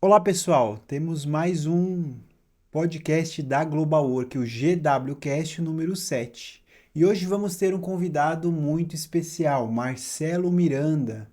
Olá pessoal, temos mais um podcast da Global Work, o GWCast número 7. E hoje vamos ter um convidado muito especial, Marcelo Miranda,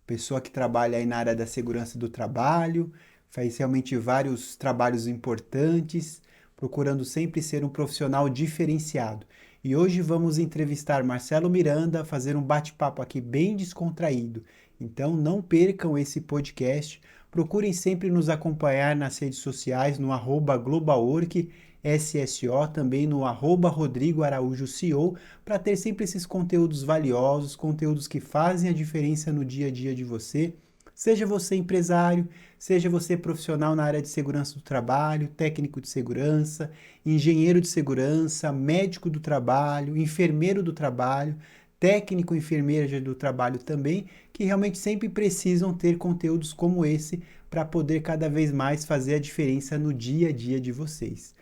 pessoa que trabalha aí na área da segurança do trabalho, faz realmente vários trabalhos importantes, procurando sempre ser um profissional diferenciado. E hoje vamos entrevistar Marcelo Miranda, fazer um bate-papo aqui bem descontraído. Então não percam esse podcast. Procurem sempre nos acompanhar nas redes sociais, no @globalwork, SSO, também no Rodrigo Araújo CEO, para ter sempre esses conteúdos valiosos, conteúdos que fazem a diferença no dia a dia de você. Seja você empresário, seja você profissional na área de segurança do trabalho, técnico de segurança, engenheiro de segurança, médico do trabalho, enfermeiro do trabalho, técnico e enfermeira do trabalho também, que realmente sempre precisam ter conteúdos como esse para poder cada vez mais fazer a diferença no dia a dia de vocês.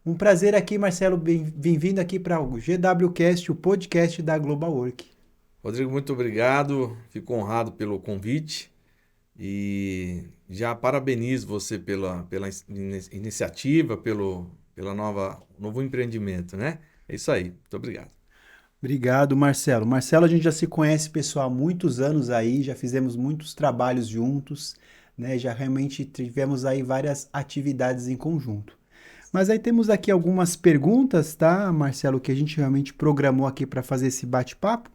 Um prazer aqui, Marcelo, bem-vindo aqui para o GWCast, o podcast da Global Work. Rodrigo, muito obrigado. Fico honrado pelo convite e já parabenizo você pela iniciativa, pela novo empreendimento, né? É isso aí. Muito obrigado. Obrigado, Marcelo. Marcelo, a gente já se conhece, pessoal, há muitos anos aí, já fizemos muitos trabalhos juntos, né? Já realmente tivemos aí várias atividades em conjunto. Mas aí temos aqui algumas perguntas, tá, Marcelo, que a gente realmente programou aqui para fazer esse bate-papo.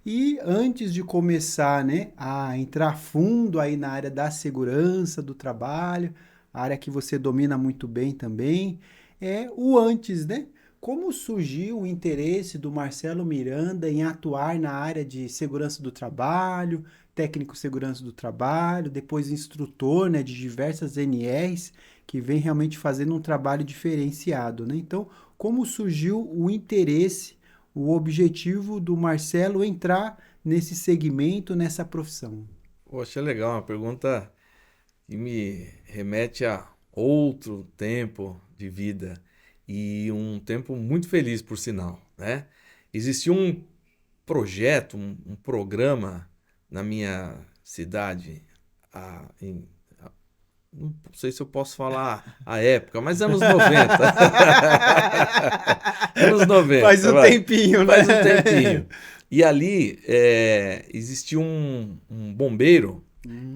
E antes de começar, né, a entrar fundo aí na área da segurança do trabalho, a área que você domina muito bem também, é o antes, né? Como surgiu o interesse do Marcelo Miranda em atuar na área de segurança do trabalho, técnico de segurança do trabalho, depois instrutor, né, de diversas NRs, que vem realmente fazendo um trabalho diferenciado, né? Então, como surgiu o interesse, o objetivo do Marcelo entrar nesse segmento, nessa profissão? Poxa, legal, uma pergunta que me remete a outro tempo de vida e um tempo muito feliz, por sinal, né? Existia um projeto, um programa na minha cidade, em não sei se eu posso falar a época, mas anos 90. Anos Faz 90, um vai. tempinho, né? Faz um tempinho. E ali existia um bombeiro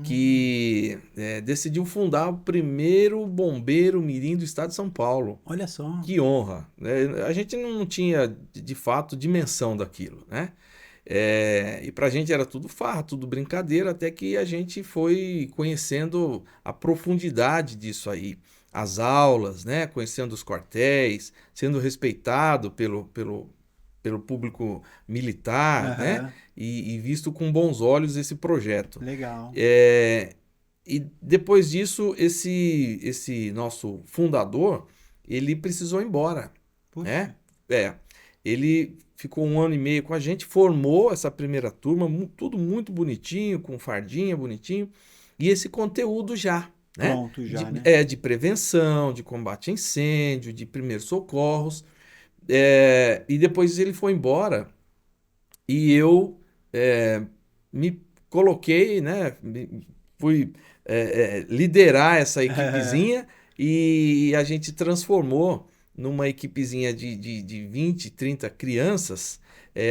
que decidiu fundar o primeiro bombeiro mirim do estado de São Paulo. Olha só. Que honra, né? A gente não tinha, de fato, dimensão daquilo, né? E pra gente era tudo farra, tudo brincadeira, até que a gente foi conhecendo a profundidade disso aí. As aulas, né? Conhecendo os quartéis, sendo respeitado pelo público militar, né? Aham, E visto com bons olhos esse projeto. legal. É, e depois disso, esse nosso fundador, ele precisou ir embora, Puxa. né? É, ele ficou um ano e meio com a gente, formou essa primeira turma, tudo muito bonitinho, com fardinha bonitinho, e esse conteúdo já, né? Pronto já, né? De prevenção, de combate a incêndio, de primeiros socorros. E depois ele foi embora e eu me coloquei, né? Fui liderar essa equipezinha e a gente transformou numa equipezinha de 20, 30 crianças,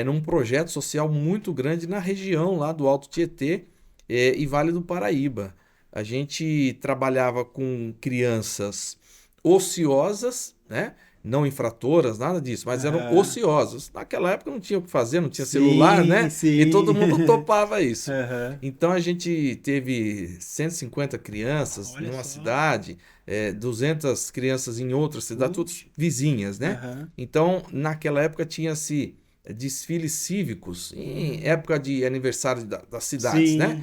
num projeto social muito grande na região lá do Alto Tietê, e Vale do Paraíba. A gente trabalhava com crianças ociosas, né? Não infratoras, nada disso, mas eram Aham. ociosas. Naquela época não tinha o que fazer, não tinha celular, Sim, né? E todo sim. mundo topava isso. Aham. Então a gente teve 150 crianças Olha numa só. cidade, 200 crianças em outra cidade, todas Puxa. vizinhas, né? Aham. Então naquela época tinha-se desfiles cívicos, em época de aniversário das cidades, né? Sim.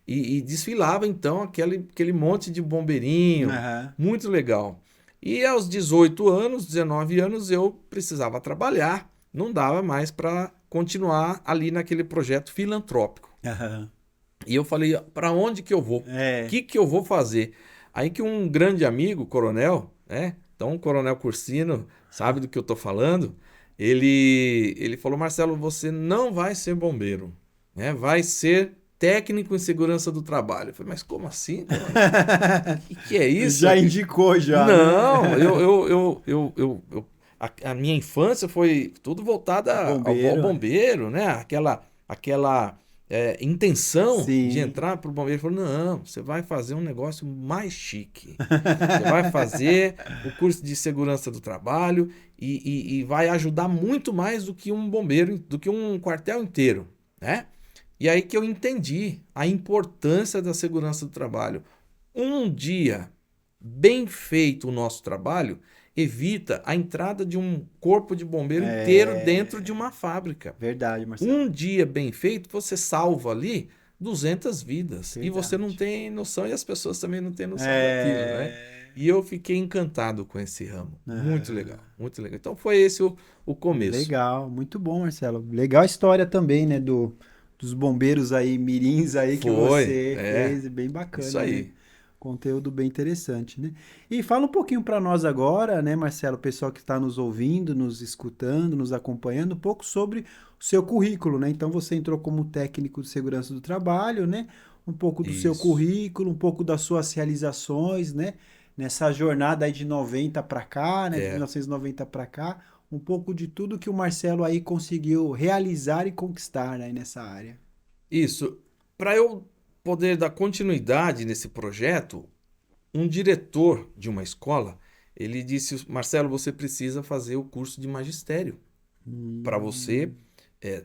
E desfilava então aquele monte de bombeirinho, Aham. muito legal. E aos 18 anos, 19 anos, eu precisava trabalhar, não dava mais para continuar ali naquele projeto filantrópico. Aham. E eu falei, para onde que eu vou? O É. que que eu vou fazer? Aí que um grande amigo, coronel, né? Então, o Coronel Cursino sabe do que eu estou falando. Ele falou, Marcelo, você não vai ser bombeiro, né? Vai ser técnico em segurança do trabalho. Eu falei, mas como assim? O que é isso? Já indicou, já. Não, Né? a minha infância foi tudo voltada ao Bombeiro. bombeiro, né? Aquela intenção de Sim. entrar para o bombeiro. Ele falou, não, você vai fazer um negócio mais chique. Você vai fazer o curso de segurança do trabalho e vai ajudar muito mais do que um bombeiro, do que um quartel inteiro, né? E aí que eu entendi a importância da segurança do trabalho. Um dia bem feito o nosso trabalho evita a entrada de um corpo de bombeiro inteiro dentro de uma fábrica. Verdade, Marcelo. Um dia bem feito, você salva ali 200 vidas. Verdade. E você não tem noção e as pessoas também não têm noção daquilo, né? E eu fiquei encantado com esse ramo. Muito legal, muito legal. Então foi esse o começo. Legal, muito bom, Marcelo. Legal a história também, né, dos bombeiros aí, mirins aí que você fez, bem bacana, isso aí. né? Conteúdo bem interessante, né? E fala um pouquinho para nós agora, né, Marcelo, o pessoal que está nos ouvindo, nos escutando, nos acompanhando, um pouco sobre o seu currículo, né? Então você entrou como técnico de segurança do trabalho, né? Um pouco do seu currículo, um pouco das suas realizações, né? Nessa jornada aí de 90 para cá, né? De 1990 para cá, um pouco de tudo que o Marcelo aí conseguiu realizar e conquistar, né, nessa área. Isso. Para eu poder dar continuidade nesse projeto, um diretor de uma escola, ele disse, Marcelo, você precisa fazer o curso de magistério para você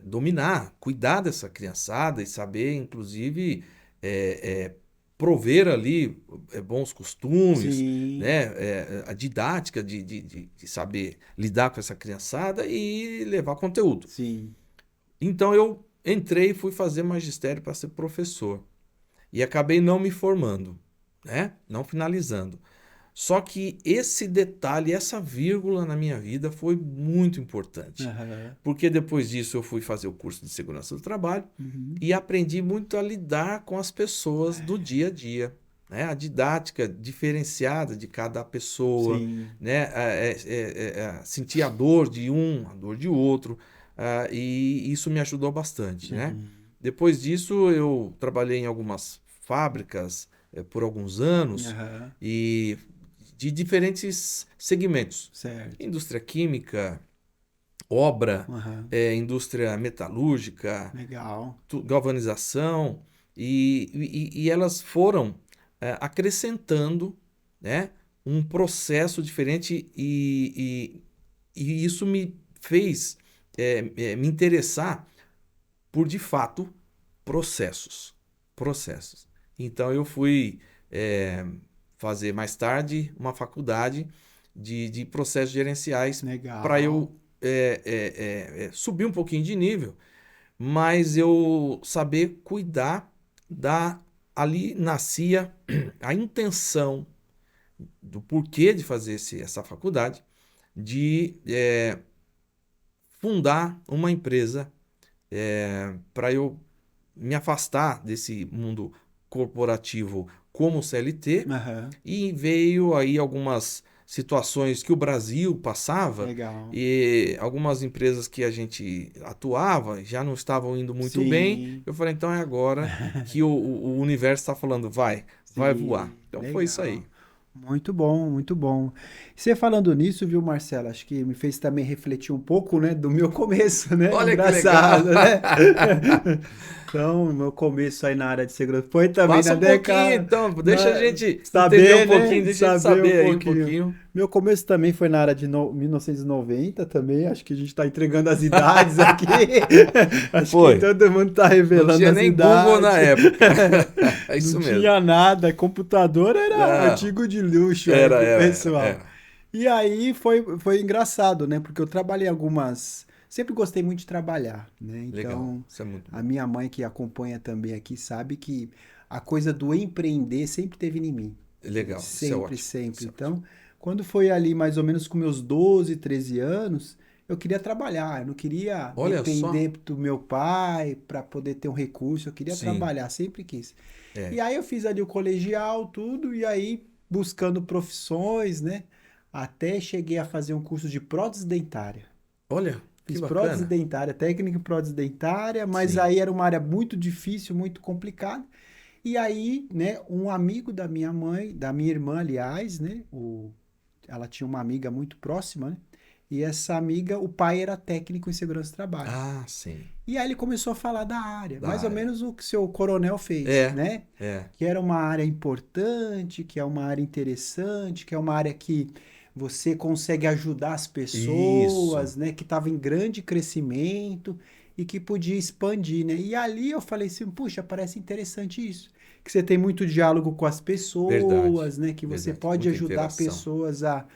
dominar, cuidar dessa criançada e saber, inclusive, prover ali bons costumes, Sim. né? A didática de saber lidar com essa criançada e levar conteúdo. Sim. Então eu entrei e fui fazer magistério para ser professor. E acabei não me formando, né? Não finalizando. Só que esse detalhe, essa vírgula na minha vida foi muito importante. Porque depois disso eu fui fazer o curso de segurança do trabalho e aprendi muito a lidar com as pessoas do dia a dia. Né? A didática diferenciada de cada pessoa, Sim. né? Sentir a dor de um, a dor de outro. E isso me ajudou bastante. Né? Depois disso eu trabalhei em algumas fábricas por alguns anos e de diferentes segmentos. Certo. Indústria química, obra, indústria metalúrgica, Legal. galvanização, e elas foram acrescentando, né, um processo diferente e isso me fez me interessar por, de fato, processos. Então eu fui fazer mais tarde uma faculdade de processos gerenciais para eu subir um pouquinho de nível, mas eu saber cuidar ali nascia a intenção do porquê de fazer essa faculdade, de fundar uma empresa para eu me afastar desse mundo corporativo como CLT e veio aí algumas situações que o Brasil passava e algumas empresas que a gente atuava já não estavam indo muito bem. Eu falei, então é agora que o universo está falando, vai voar. Então foi isso aí. Muito bom, muito bom. Você falando nisso, viu, Marcelo? Acho que me fez também refletir um pouco, né, do meu começo, né? Olha engraçado, que legal. Né? Então, meu começo aí na área de segurança foi também Passa na década... então, deixa a gente saber, entender um né? pouquinho, deixa a gente saber aí um pouquinho. Meu começo também foi na área de 1990 também, acho que a gente tá entregando as idades aqui. Acho que todo mundo tá revelando as idades. Não tinha nem Google na época. É isso mesmo. Não tinha nada, computador era artigo de luxo pro pessoal. E aí foi engraçado, né? Porque eu trabalhei sempre gostei muito de trabalhar, né? Então, legal. Isso é muito bom. A minha mãe que acompanha também aqui sabe que a coisa do empreender sempre teve em mim. Legal. Sempre, isso sempre. É então, quando foi ali mais ou menos com meus 12, 13 anos, eu queria trabalhar, eu não queria depender do meu pai para poder ter um recurso, eu queria trabalhar, sempre quis. E aí eu fiz ali o colegial, tudo, e aí buscando profissões, né? Até cheguei a fazer um curso de prótese dentária. Olha. Fiz prótese bacana. dentária, técnica em prótese dentária, mas Sim. aí era uma área muito difícil, muito complicada. E aí, né, um amigo da minha mãe, da minha irmã, aliás, né, ela tinha uma amiga muito próxima, né? E essa amiga, o pai era técnico em segurança do trabalho. Ah, sim. E aí ele começou a falar da área, Da mais ou área. menos o que o seu coronel fez, É, né? é. Que era uma área importante, que é uma área interessante, que é uma área que você consegue ajudar as Isso. pessoas, né? Que estava em grande crescimento e que podia expandir, né? E ali eu falei assim, puxa, parece interessante isso. Que você tem muito diálogo com as Verdade. pessoas, né? Que você Verdade. pode Muita ajudar interação. pessoas a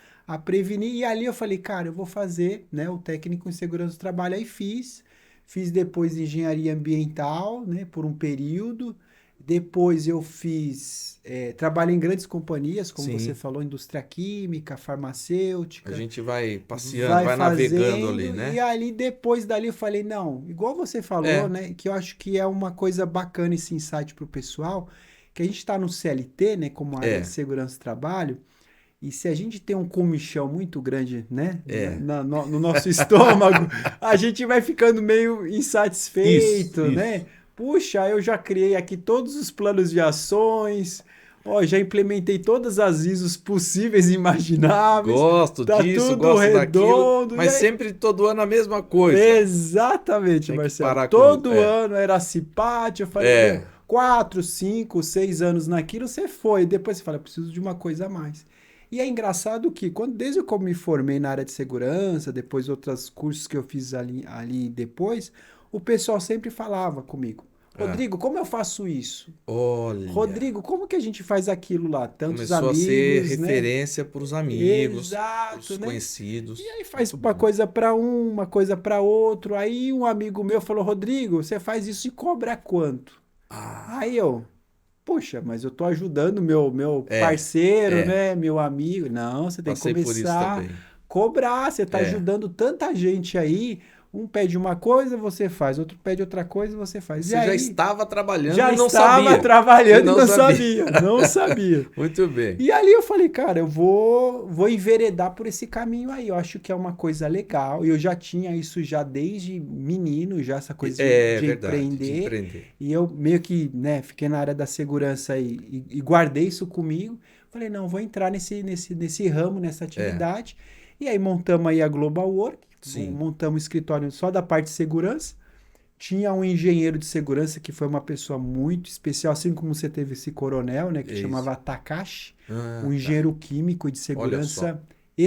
prevenir. E ali eu falei, cara, eu vou fazer, né? O técnico em segurança do trabalho. Aí fiz. Fiz depois engenharia ambiental, né, por um período. Depois eu fiz, trabalhei em grandes companhias, como você Sim. falou, indústria química, A farmacêutica, gente vai passeando, vai vai navegando ali, fazendo, e né? ali depois dali eu falei, não, igual você falou, É, né, que eu acho que é uma coisa bacana esse insight para o pessoal, que a gente está no CLT, né, como área de é, segurança do trabalho, e se a gente tem um comichão muito grande, né, é. no nosso estômago, a gente vai ficando meio Isso, insatisfeito, isso. né? Puxa, eu já criei aqui todos os planos de ações, ó, já implementei todas as ISOs possíveis e imagináveis, Gosto tá disso, tudo gosto daquilo, redondo, e mas aí... sempre todo ano a mesma coisa. Exatamente, Tem que Marcelo. parar com isso. Todo ano era cipate, eu falei, meu, É, 4, 5, 6 anos naquilo, você foi. Depois você fala, eu preciso de uma coisa a mais. E é engraçado que, desde que eu me formei na área de segurança, depois outros cursos que eu fiz ali depois, o pessoal sempre falava comigo, é. Rodrigo, como eu faço isso? Olha, Rodrigo, como que a gente faz aquilo lá? Tantos começou a ser amigos, né? referência para os amigos, para os Exato, né? E conhecidos. aí faz Muito uma bom. coisa para um, uma coisa para outro. Aí um amigo meu falou, Rodrigo, você faz isso e cobra quanto? Aí Ah, eu, poxa, mas eu tô ajudando meu é, parceiro, é. né? Meu amigo. Não, você tem que Passei por isso começar a também. cobrar. Você tá É. ajudando tanta gente aí. Um pede uma coisa, você faz. Outro pede outra coisa, você faz. E Você já aí estava trabalhando já e não estava sabia. E trabalhando e não não sabia. sabia. Não sabia. Muito bem. E ali eu falei, cara, eu vou enveredar por esse caminho aí. Eu acho que é uma coisa legal. E eu já tinha isso já desde menino, já essa coisa É de verdade, de empreender. empreender. E eu meio que, né, fiquei na área da segurança e guardei isso comigo. Falei, não, vou entrar nesse ramo, nessa É, atividade. E aí montamos aí a Global Work, sim. montamos um escritório só da parte de segurança. Tinha um engenheiro de segurança que foi uma pessoa muito especial, assim como você teve esse coronel, né, que É isso. chamava Takashi, um Ah, tá. engenheiro químico e de Olha só. segurança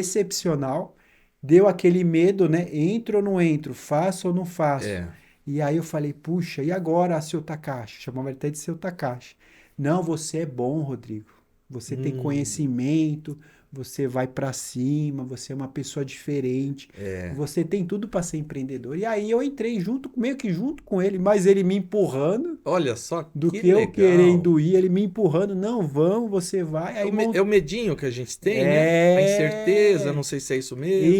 excepcional. Deu aquele medo, né? Entro ou não entro? Faço ou não faço? É. E aí eu falei, puxa, e agora, seu Takashi? Chamava ele até de seu Takashi. Não, você é bom, Rodrigo. Você tem Hum, conhecimento, você vai para cima, você é uma pessoa diferente. é. Você tem tudo para ser empreendedor. E aí eu entrei junto, meio que junto com ele, mas ele me empurrando, Olha só do que que eu querendo legal. ir, ele me empurrando, não, vamos, você vai. Aí É o medinho que a gente tem, né? A incerteza, não é sei se é isso mesmo.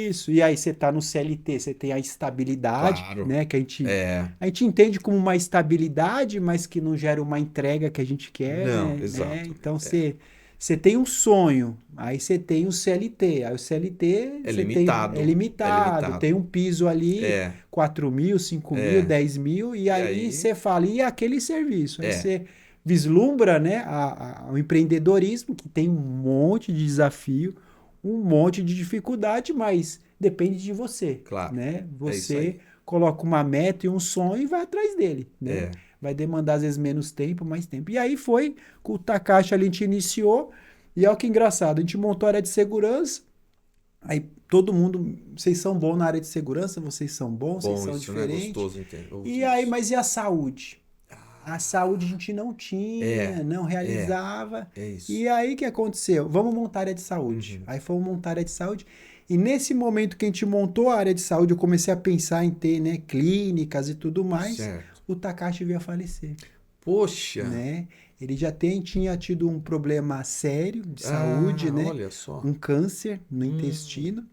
isso. E aí você tá no CLT, você tem a estabilidade, Claro. né, que É. a gente entende como uma estabilidade, mas que não gera uma entrega que a gente quer, Não, né? exato. Então É. você tem um sonho, aí você tem o CLT, aí o CLT É é limitado. É limitado, tem limitado. um piso ali, É. 4.000, 5.000, É. 10.000, e E aí aí? você fala, e aquele serviço? Aí É. você vislumbra, né, o empreendedorismo, que tem um monte de desafio, um monte de dificuldade, mas depende de você, Claro. né? É isso Você aí. coloca uma meta e um sonho e vai atrás dele, né? É. Vai demandar às vezes menos tempo, mais tempo. E aí foi com o Takashi a gente iniciou, e olha que engraçado, a gente montou a área de segurança, aí todo mundo, vocês são bons na área de segurança, vocês são bons, vocês Bom são isso, né? diferentes. Gostoso E ouvir aí, isso. mas e a saúde? A saúde a gente não É. tinha, não É. realizava. É isso. E aí o que aconteceu? Vamos montar a área de saúde. Uhum. Aí fomos montar a área de saúde. E nesse momento que a gente montou a área de saúde, eu comecei a pensar em ter, né, clínicas e tudo mais. Certo. O Takashi veio a falecer, Poxa. né? Ele já tinha tido um problema sério de saúde, Ah, né? olha só. Um câncer no Hum. intestino.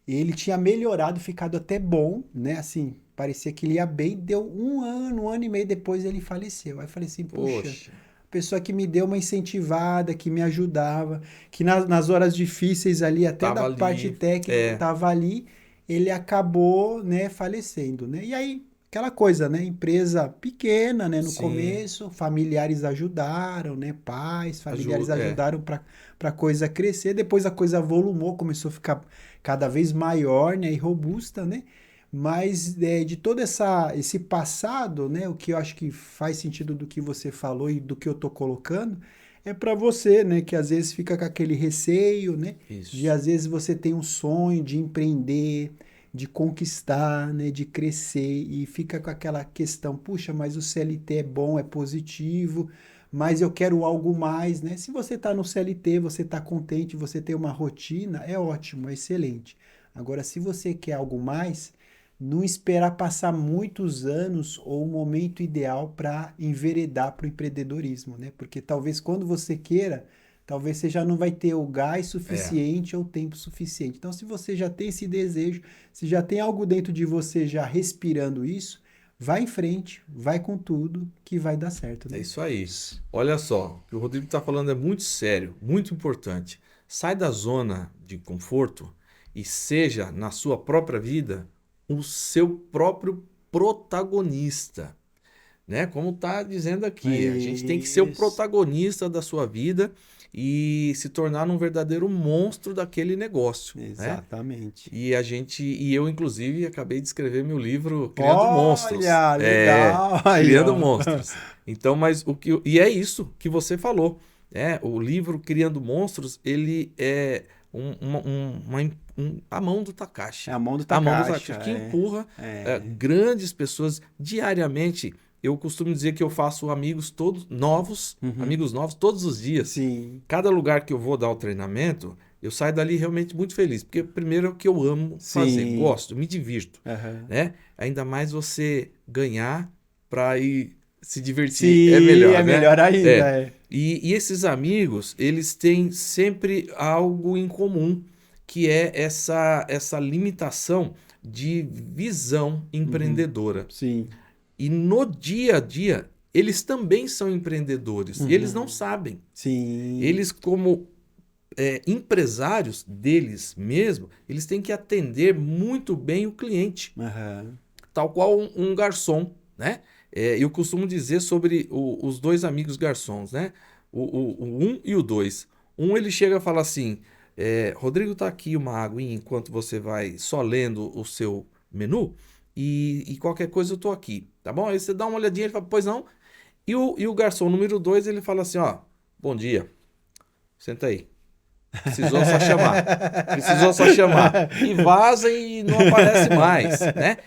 Ele tinha melhorado, ficado até bom, né? Assim, parecia que ele ia bem. Deu um ano e meio depois ele faleceu. Aí eu falei assim, puxa, Poxa. pessoa que me deu uma incentivada, que me ajudava, que nas horas difíceis ali, até da Tava parte ali. técnica, É. estava ali. ele acabou, né, falecendo, né? E aí, aquela coisa, né? Empresa pequena, né? No Sim, começo, familiares ajudaram, né? Pais, familiares ajuda, ajudaram para a coisa crescer. Depois a coisa volumou, começou a ficar cada vez maior, né? E robusta, né? Mas de todo esse passado, né? O que eu acho que faz sentido do que você falou e do que eu tô colocando é para você, né? Que às vezes fica com aquele receio, né? De isso. às vezes você tem um sonho de empreender, de conquistar, né, de crescer e fica com aquela questão, puxa, mas o CLT é bom, é positivo, mas eu quero algo mais, né? Se você está no CLT, você está contente, você tem uma rotina, é ótimo, é excelente. Agora, se você quer algo mais, não esperar passar muitos anos ou o momento ideal para enveredar para o empreendedorismo, né? Porque talvez quando você queira, talvez você já não vai ter o gás É, suficiente ou o tempo suficiente. Então, se você já tem esse desejo, se já tem algo dentro de você já respirando isso, vai em frente, vai com tudo, que vai dar certo, é né? isso aí. Olha só, o que o Rodrigo está falando é muito sério, muito importante. Sai da zona de conforto e seja, na sua própria vida, o seu próprio protagonista, né? Como está dizendo É aqui, a gente tem que ser o isso. protagonista da sua vida e se tornar um verdadeiro monstro daquele negócio, né? Exatamente. E eu inclusive acabei de escrever meu livro Criando Monstros, Olha, legal aí, Criando ó. Monstros. Então, mas o que e é isso que você falou, né? O livro Criando Monstros, ele é a mão do É Takashi. a mão do A mão do Takashi, Takashi que empurra é. grandes pessoas diariamente. Eu costumo dizer que eu faço amigos todos novos, Uhum. amigos novos todos os dias. Sim, Cada lugar que eu vou dar o treinamento, eu saio dali realmente muito feliz, porque primeiro é o que eu amo fazer, sim. gosto, me divirto, Aham. né? Ainda mais você ganhar para ir se divertir é Sim, é melhor, né? melhor ainda, É. é. E esses amigos, eles têm sempre algo em comum, que é essa limitação de visão Uhum. empreendedora. Sim. E no dia a dia, eles também são empreendedores e eles não Uhum. sabem. Sim. Eles, como empresários deles mesmo, eles têm que atender muito bem o cliente, Aham. tal qual um garçom, né? Eu costumo dizer sobre os dois amigos garçons, né? O um e o dois. Um ele chega e fala assim: Rodrigo, tá aqui uma aguinha enquanto você vai só lendo o seu menu e qualquer coisa eu tô aqui, tá bom? Aí você dá uma olhadinha, ele fala: pois não. E o garçom número dois ele fala assim: ó, bom dia, senta aí. Precisou só chamar. Precisou só chamar. E vaza e não aparece mais, né?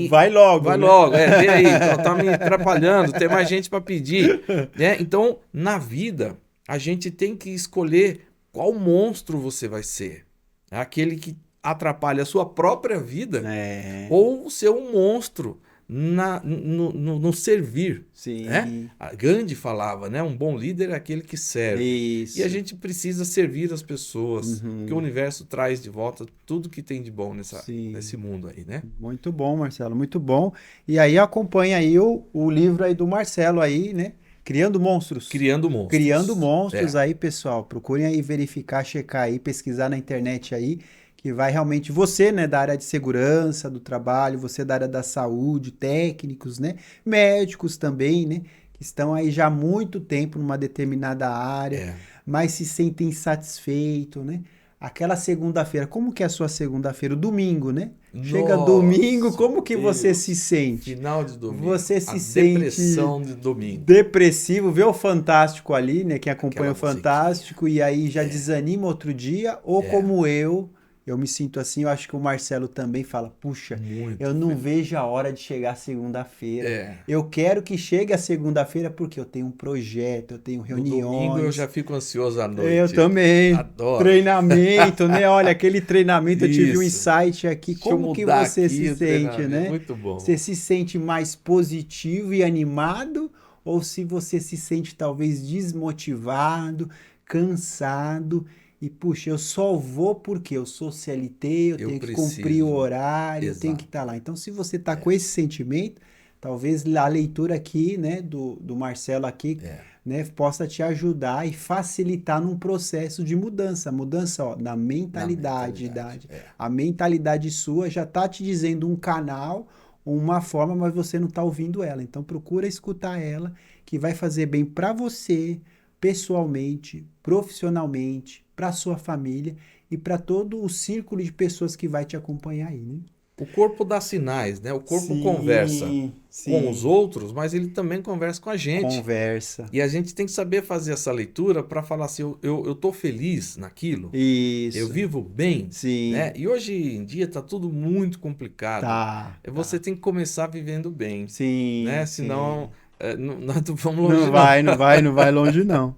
Vai logo, Vai né? logo, vê aí, tá me atrapalhando, tem mais gente para pedir, né? Então, na vida, a gente tem que escolher qual monstro você vai ser. Aquele que atrapalha a sua própria vida É, ou ser um monstro no servir, né? sim, A Gandhi falava, né? Um bom líder é aquele que serve. E a isso. gente precisa servir as pessoas, porque o Uhum, universo traz de volta tudo que tem de bom nesse sim. mundo aí, né? Muito bom, Marcelo, muito bom. E aí acompanha aí o livro aí do Marcelo aí, né? Criando Monstros. Criando Criando monstros. Monstros É, aí, pessoal. Procurem aí verificar, checar aí, pesquisar na internet aí, que vai realmente você, né, da área de segurança do trabalho, você da área da saúde, técnicos, né? Médicos também, né? Que estão aí já há muito tempo numa determinada área, é. mas se sentem insatisfeitos, né? Aquela segunda-feira, como que é a sua segunda-feira? O domingo, né? Chega domingo, Nossa, como que você se Deus. sente? Final de domingo. Você A se sente depressão de domingo. depressivo, vê o Fantástico ali, né? Quem acompanha Aquela o musiquinha. Fantástico e aí já desanima outro dia, ou É, como eu me sinto assim, eu acho que o Marcelo também fala, puxa, eu muito. não vejo a hora de chegar segunda-feira. É. Eu quero que chegue a segunda-feira porque eu tenho um projeto, eu tenho No domingo eu reuniões, já fico ansioso à eu noite. também. Adoro. Treinamento, né? Olha, aquele treinamento, eu tive um Isso. insight aqui. Deixa eu Como que mudar você se aqui o sente, treinamento. né? Muito Você bom. se sente mais positivo e animado? Ou se você se sente talvez desmotivado, cansado e, puxa, eu só vou porque eu sou CLT, eu Eu tenho que cumprir o preciso. horário, eu tenho que estar Exato. lá. Então, se você está com esse sentimento, talvez a leitura aqui, né, do Marcelo aqui, né, possa te ajudar e facilitar num processo de mudança. Mudança, ó, na Na mentalidade. mentalidade. É. A mentalidade sua já está te dizendo um canal, uma forma, mas você não está ouvindo ela. Então procura escutar ela, que vai fazer bem para você, pessoalmente, profissionalmente, para sua família e para todo o círculo de pessoas que vai te acompanhar aí, né? O corpo dá sinais, né? O corpo conversa Sim, com os sim. outros, mas ele também conversa com a gente. Conversa. E a gente tem que saber fazer essa leitura para falar assim, eu tô feliz naquilo, eu Isso. vivo bem, né? Sim. E hoje em dia tá tudo muito complicado. Tá, Você tá. tem que começar vivendo bem, Sim, né? Senão, sim. nós não vamos Não longe, não. vai, não vai, não vai longe, não.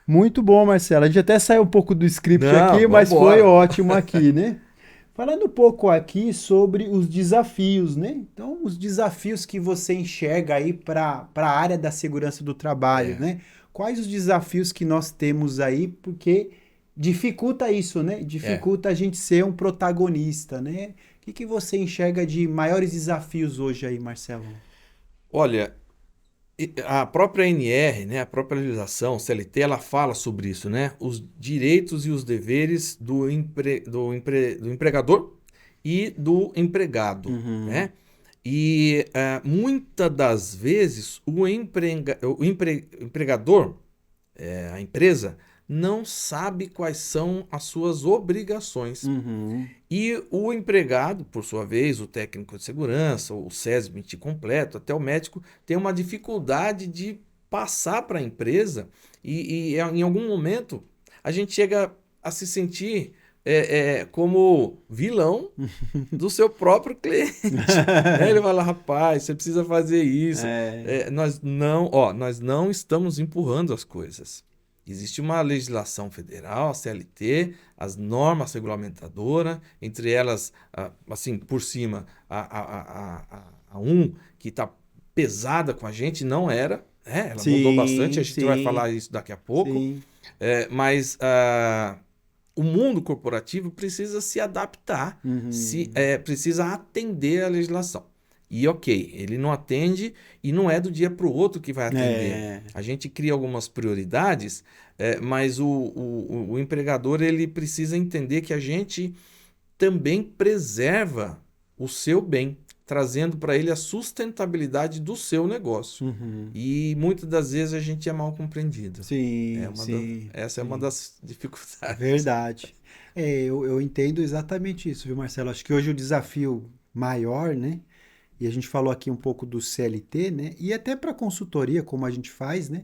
Muito bom, Marcelo. A gente até saiu um pouco do script Não, aqui, vamos mas foi embora. ótimo aqui, né? Falando um pouco aqui sobre os desafios, né? Então, os desafios que você enxerga aí para a área da segurança do trabalho, É, né? Quais os desafios que nós temos aí? Porque dificulta isso, né? é. Dificulta a gente ser um protagonista, né? O que que você enxerga de maiores desafios hoje aí, Marcelo? Olha, a própria NR, né, a própria legislação CLT, ela fala sobre isso, né? Os direitos e os deveres do empregador e do empregado, Uhum, né? E muitas das vezes o empregador, a empresa, não sabe quais são as suas obrigações. uhum, E o empregado, por sua vez, o técnico de segurança, o SESMIT completo, até o médico, tem uma dificuldade de passar para a empresa e em algum momento a gente chega a se sentir como vilão do seu próprio cliente. Né? Ele fala, rapaz, você precisa fazer isso. é, Nós não estamos empurrando as coisas. Existe uma legislação federal, a CLT, as normas regulamentadoras, entre elas, assim, por cima, a um que está pesada com a gente, não era, né? Ela mudou bastante, a sim, gente vai sim, falar isso daqui a pouco, sim. mas o mundo corporativo precisa se adaptar, Uhum. precisa atender a legislação. E ok, ele não atende e não é do dia para o outro que vai atender. É, A gente cria algumas prioridades, mas o empregador ele precisa entender que a gente também preserva o seu bem, trazendo para ele a sustentabilidade do seu negócio. uhum. E muitas das vezes a gente é mal compreendido. Sim, sim, Essa é uma sim. das dificuldades. Verdade. É, eu entendo exatamente isso, viu, Marcelo? Acho que hoje o desafio maior, né? E a gente falou aqui um pouco do CLT, né? E até para consultoria, como a gente faz, né?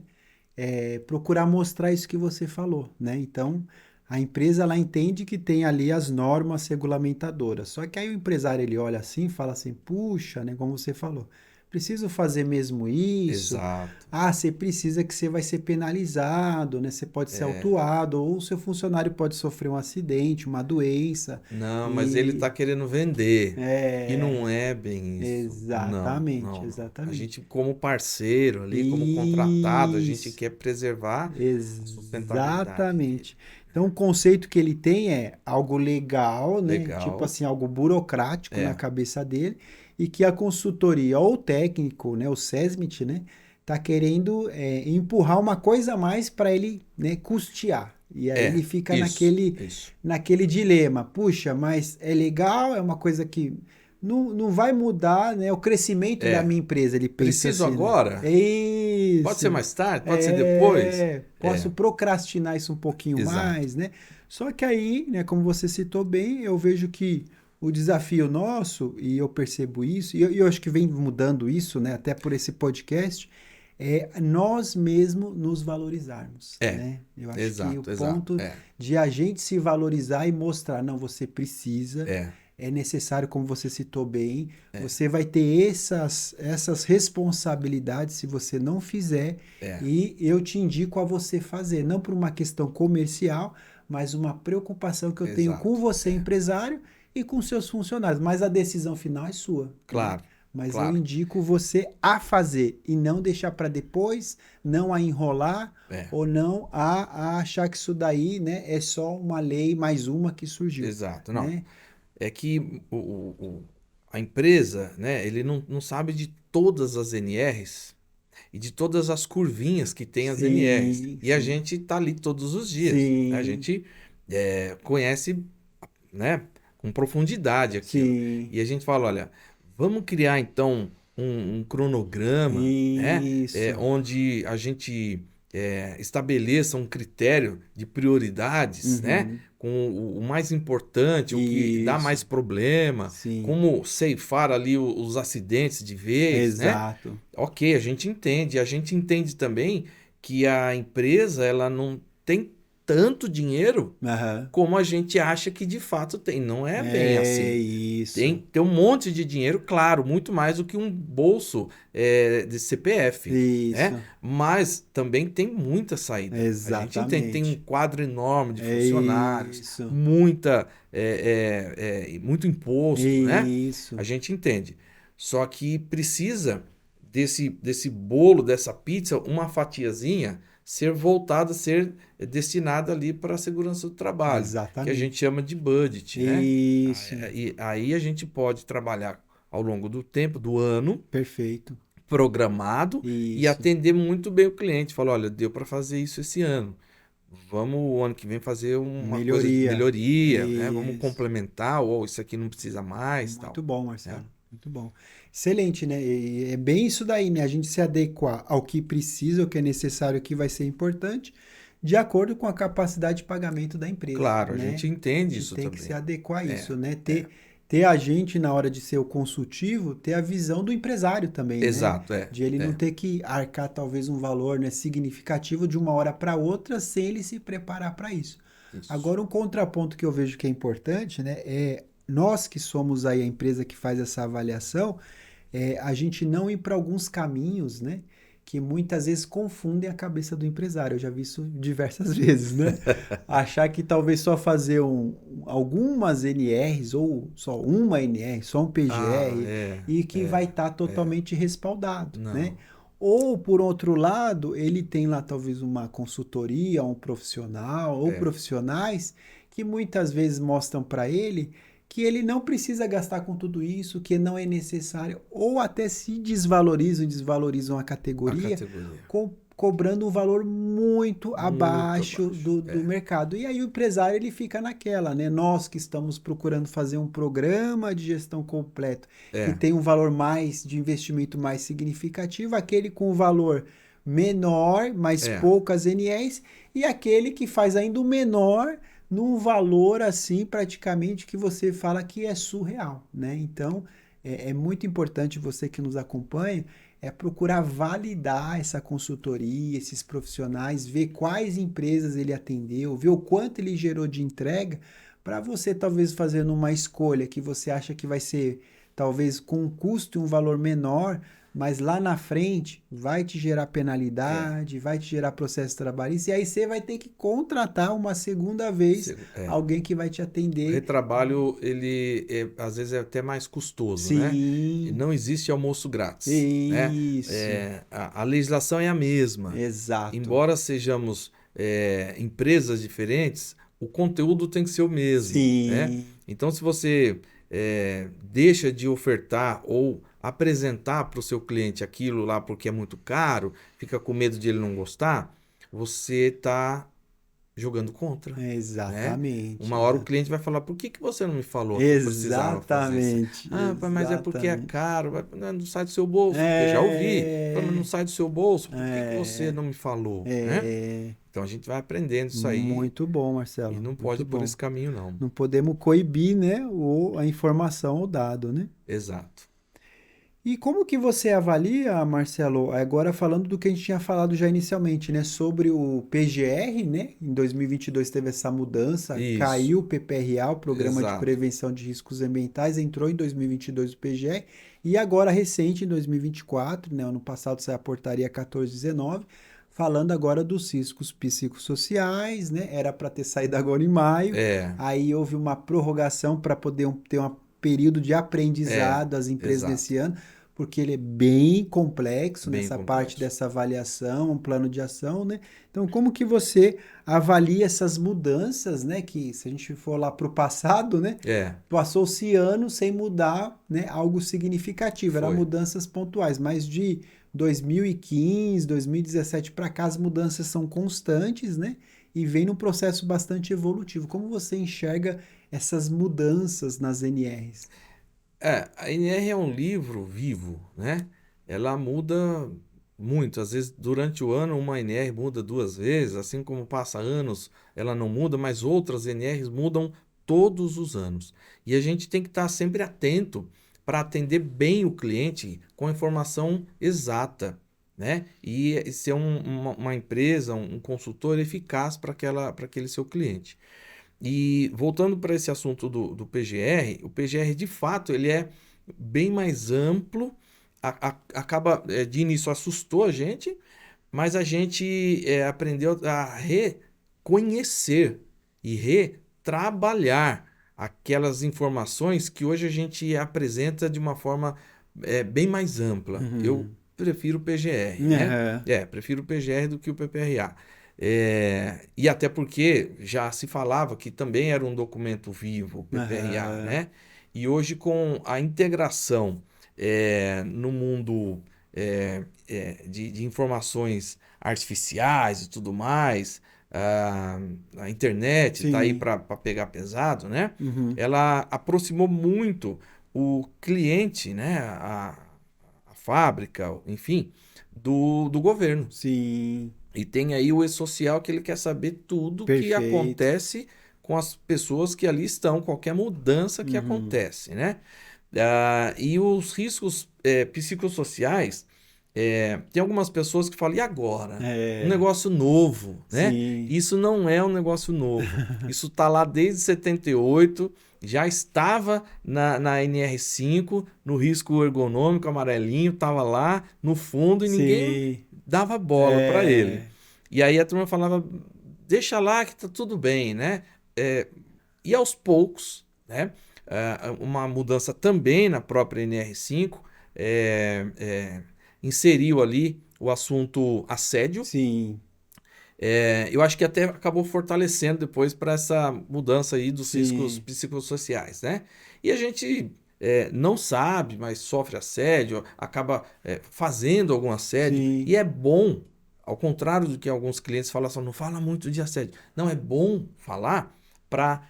É procurar mostrar isso que você falou, né? Então, a empresa ela entende que tem ali as normas regulamentadoras. Só que aí o empresário ele olha assim e fala assim: "Puxa, né, como você falou, preciso fazer mesmo isso? Exato. Ah, você precisa que você vai ser penalizado, né? Você pode ser É. autuado ou o seu funcionário pode sofrer um acidente, uma doença Não, mas ele e está querendo vender. E é, não é bem isso. Não, exatamente, não, não. A exatamente. gente, como parceiro ali, como contratado, a gente Isso. quer preservar a sustentabilidade dele. Exatamente. Então, o conceito que ele tem é algo legal, né? Tipo Legal. assim, algo burocrático na É, cabeça dele, e que a consultoria ou o técnico, né, o SESMIT, né, tá querendo empurrar uma coisa a mais para ele, né, custear. E aí ele fica isso, naquele, isso. naquele dilema. Puxa, mas é legal, é uma coisa que não vai mudar, né, o crescimento da É, minha empresa. Ele pensa preciso assim, né? agora? É Pode ser isso. mais tarde? Pode ser depois? Posso É, procrastinar isso um pouquinho exato. mais, né? Só que aí, né, como você citou bem, eu vejo que o desafio nosso, e eu percebo isso, e eu acho que vem mudando isso, né, até por esse podcast, é nós mesmos nos valorizarmos, É, né? Eu acho que o exato, exato. ponto de a gente se valorizar e mostrar, não, você precisa, É, é necessário, como você citou bem, é, você vai ter essas responsabilidades se você não fizer, é, e eu te indico a você fazer, não por uma questão comercial, mas uma preocupação que eu tenho com exato. você, empresário, e com seus funcionários, mas a decisão final é sua, né? Claro, Mas eu claro. indico você a fazer e não deixar para depois, não a enrolar É, ou não a achar que isso daí, né, é só uma lei mais uma que surgiu, exato. Não. né? É que a empresa, né, ele não sabe de todas as NRs e de todas as curvinhas que tem as NRs. Sim, E a sim. gente está ali todos os dias. Né? A Sim, gente conhece, né, com profundidade aquilo. sim. E a gente fala, olha, vamos criar então um cronograma, né, Isso. onde a gente estabeleça um critério de prioridades, né, Uhum. com o mais importante, o que dá Isso. mais problema, Sim. como ceifar ali os acidentes de vez, né? Exato. Ok, a gente entende também que a empresa ela não tem tanto dinheiro Aham. como a gente acha que de fato tem. Não é bem É assim. isso. Tem um monte de dinheiro, claro, muito mais do que um bolso de CPF, né? Isso. Mas também tem muita saída. A gente entende, tem um Exatamente. quadro enorme de É funcionários, isso. muito imposto, né? A Isso. gente entende. Só que precisa desse bolo, dessa pizza, uma fatiazinha ser voltada, ser destinada ali para a segurança do trabalho, que a gente Exatamente. chama de budget, né? Isso. Aí a gente pode trabalhar ao longo do tempo, do ano, Perfeito. programado e Isso. atender muito bem o cliente. Falar, olha, deu para fazer isso esse ano. Vamos o ano que vem fazer uma coisa de Melhoria. melhoria, né? Vamos Isso. complementar, ou isso aqui não precisa mais, tal, Muito bom, né? Marcelo. Muito bom. Excelente, né? E é bem isso daí, né? A gente se adequar ao que precisa, o que é necessário, o que vai ser importante, de acordo com a capacidade de pagamento da empresa, Claro, a né? gente A entende gente isso tem que se também. adequar a É, isso, né? é. Ter a gente, na hora de ser o consultivo, ter a visão do empresário também, né? Exato, De ele não é. ter que arcar talvez um valor, né, significativo de uma hora para outra sem ele se preparar para isso. Isso. Agora, um contraponto que eu vejo que é importante, né, é nós que somos aí a empresa que faz essa avaliação, a gente não ir para alguns caminhos, né, que muitas vezes confundem a cabeça do empresário. Eu já vi isso diversas vezes, né? Achar que talvez só fazer algumas NRs ou só uma NR, só um Ah, PGR e que vai estar é. totalmente respaldado, né? Não. Ou, por outro lado, ele tem lá talvez uma consultoria, um profissional ou É, profissionais que muitas vezes mostram para ele que ele não precisa gastar com tudo isso, que não é necessário, ou até se desvalorizam a a categoria, categoria. cobrando um valor muito Muito abaixo abaixo. do mercado. E aí o empresário ele fica naquela, né? Nós que estamos procurando fazer um programa de gestão completo que É, tem um valor mais de investimento mais significativo, aquele com valor menor, mas é, poucas NRs, e aquele que faz ainda o menor num valor assim praticamente que você fala que é surreal, né? Então é muito importante você que nos acompanha procurar validar essa consultoria, esses profissionais, ver quais empresas ele atendeu, ver o quanto ele gerou de entrega, para você talvez fazendo uma escolha que você acha que vai ser talvez com um custo e um valor menor, mas lá na frente vai te gerar é. penalidade, vai te gerar processo trabalhista, e aí você vai ter que contratar uma segunda vez É. alguém que vai te O atender. retrabalho, ele às vezes é até mais custoso, né? Sim, Não existe almoço grátis, né? isso, A legislação é a mesma. exato. Embora sejamos empresas diferentes, o conteúdo tem que ser o mesmo, né? Sim, Então, se você deixa de ofertar ou apresentar para o seu cliente aquilo lá porque é muito caro, fica com medo de ele não gostar, você está jogando contra, né? exatamente, Uma hora o cliente vai falar, por que você não me falou que eu precisava fazer isso? exatamente, Ah, pai, mas é porque é exatamente. caro, não sai do seu bolso. Eu já ouvi. Fala, mas não É, sai do seu bolso, por que você é, não me falou, né? é. Então a gente vai aprendendo isso aí Muito bom, e Marcelo, não pode muito ir por bom. esse caminho, não. Não podemos coibir, né, a informação ou dado, né? Exato. E como que você avalia, Marcelo, agora falando do que a gente tinha falado já inicialmente, né, sobre o PGR, né? Em 2022 teve essa mudança, Isso, caiu o PPRA, o Programa de exato. Prevenção de Riscos Ambientais, entrou em 2022 o PGR, e agora recente, em 2024, né, ano passado saiu a portaria 1419, falando agora dos riscos psicossociais, né? Era para ter saído agora em maio, É, aí houve uma prorrogação para poder ter um período de é, aprendizado às empresas exato. nesse ano, porque ele é bem complexo Bem nessa parte complexo. dessa avaliação, um plano de ação, né? Então, como que você avalia essas mudanças, né? Que se a gente for lá para o passado, né? É, Passou-se anos sem mudar, né? Algo significativo, eram foi. mudanças pontuais, mas de 2015, 2017 para cá as mudanças são constantes, né? E vem num processo bastante evolutivo. Como você enxerga essas mudanças nas NRs? A NR é um livro vivo, né? Ela muda muito. Às vezes, durante o ano, uma NR muda duas vezes, assim como passa anos, ela não muda, mas outras NRs mudam todos os anos. E a gente tem que estar sempre atento para atender bem o cliente com a informação exata, né? E ser uma empresa, um consultor eficaz para aquele seu cliente. E voltando para esse assunto do PGR, o PGR de fato ele é bem mais amplo, acaba de início assustou a gente, mas a gente aprendeu a reconhecer e retrabalhar aquelas informações que hoje a gente apresenta de uma forma bem mais ampla. Eu Uhum. prefiro o PGR, né? Aham. Prefiro o PGR do que o PPRA. E até porque já se falava que também era um documento vivo, o PPRA, Aham. né? E hoje com a integração no mundo de informações artificiais e tudo mais, a internet está aí Sim. para pegar pesado, né? Uhum. Ela aproximou muito o cliente, né? A fábrica, enfim, do governo. Sim. E tem aí o e-social que ele quer saber tudo que Perfeito. acontece com as pessoas que ali estão, qualquer mudança que Uhum. acontece, né? E os riscos psicossociais, tem algumas pessoas que falam, e agora? Um É. negócio novo, né? Sim. Isso não é um negócio novo. Isso está lá desde 78, já estava na NR5, no risco ergonômico amarelinho, estava lá no fundo e ninguém Sim. dava bola para ele. É. E aí a turma falava, deixa lá que tá tudo bem, né? E aos poucos, né? Uma mudança também na própria NR5 inseriu ali o assunto assédio. Sim. Eu acho que até acabou fortalecendo depois para essa mudança aí dos riscos Sim. psicossociais, né? E a gente não sabe, mas sofre assédio, acaba fazendo algum assédio, Sim. e é bom, ao contrário do que alguns clientes falam assim, não fala muito de assédio. Não, é bom falar para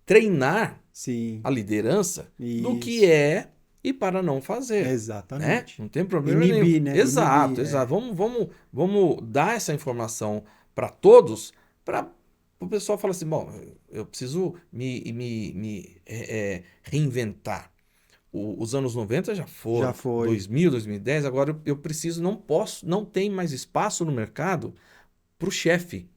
treinar Sim. a liderança do que Isso. é e para não fazer, né? Exatamente. Não tem problema nenhum. Inibir, né? Exato, Inibir. exato. É. Vamos dar essa informação para todos, para o pessoal falar assim, bom, eu preciso me reinventar. Os anos 90 já Já foram, foi. 2000, 2010, agora eu preciso, não posso, não tem mais espaço no mercado para o chefe.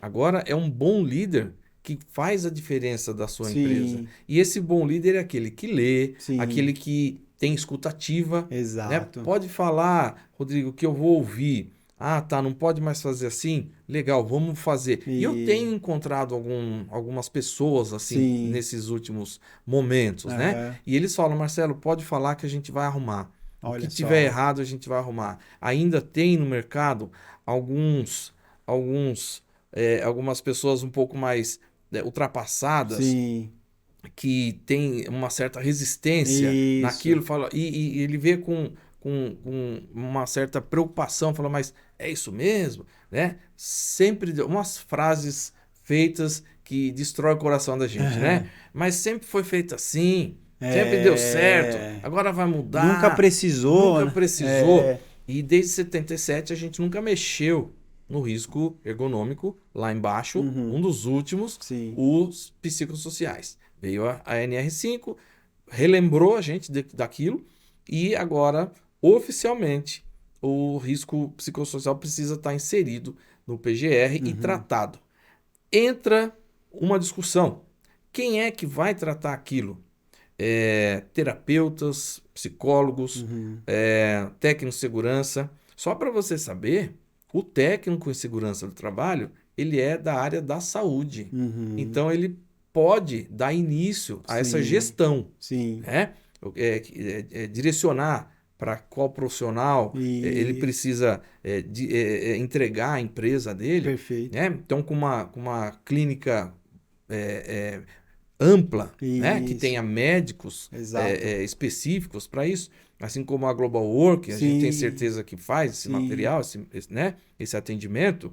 Agora é um bom líder que faz a diferença da sua empresa. Sim. E esse bom líder é aquele que lê, aquele Sim. que tem escutativa, né? Exato. Pode falar, Rodrigo, que eu vou ouvir. Ah, tá, não pode mais fazer assim? Legal, vamos fazer. E eu tenho E encontrado algumas pessoas assim sim. nesses últimos momentos, né? Aham. E eles falam, Marcelo, pode falar que a gente vai arrumar. O que Olha tiver só. errado, a gente vai arrumar. Ainda tem no mercado alguns algumas pessoas um pouco mais ultrapassadas, Sim. que tem uma certa resistência Isso. naquilo, fala, e ele vê com uma certa preocupação, fala, mas é isso mesmo? Né? Sempre umas frases feitas que destrói o coração da gente, né? Mas sempre foi feito assim, sempre deu certo, É. agora vai Nunca mudar, precisou, nunca né? precisou. É. E desde 77 a gente nunca mexeu no risco ergonômico, lá embaixo, um Uhum. dos últimos, Sim. os psicossociais. Veio a NR5, relembrou a gente daquilo e agora, oficialmente, o risco psicossocial precisa estar inserido no PGR e Uhum. tratado. Entra uma discussão. Quem é que vai tratar aquilo? Terapeutas, psicólogos, Uhum. técnicos de segurança. Só para você saber, o técnico em segurança do trabalho, ele é da área da saúde. Uhum. Então, ele pode dar início a essa Sim. gestão, Sim. né? Direcionar para qual profissional ele Isso. precisa entregar a empresa dele, Perfeito. né? Então, com uma clínica é, é, ampla, né? Que Isso. tenha médicos Exato. específicos para isso, assim como a Global Work, a gente tem Sim. certeza que faz esse Sim. material, né? Esse atendimento,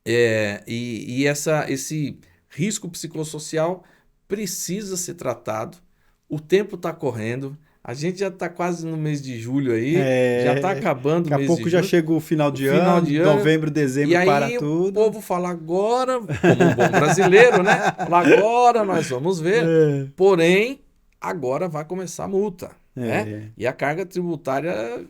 e esse risco psicossocial precisa ser tratado. O tempo está correndo, a gente já está quase no mês de julho aí, já está acabando o Daqui a mês de pouco já julho, chega o final o de final ano, de ano. novembro, E dezembro para aí o tudo. povo fala agora, como um bom brasileiro, né? Fala agora nós vamos ver. É. Porém, agora vai começar a multa, né? É. E a carga tributária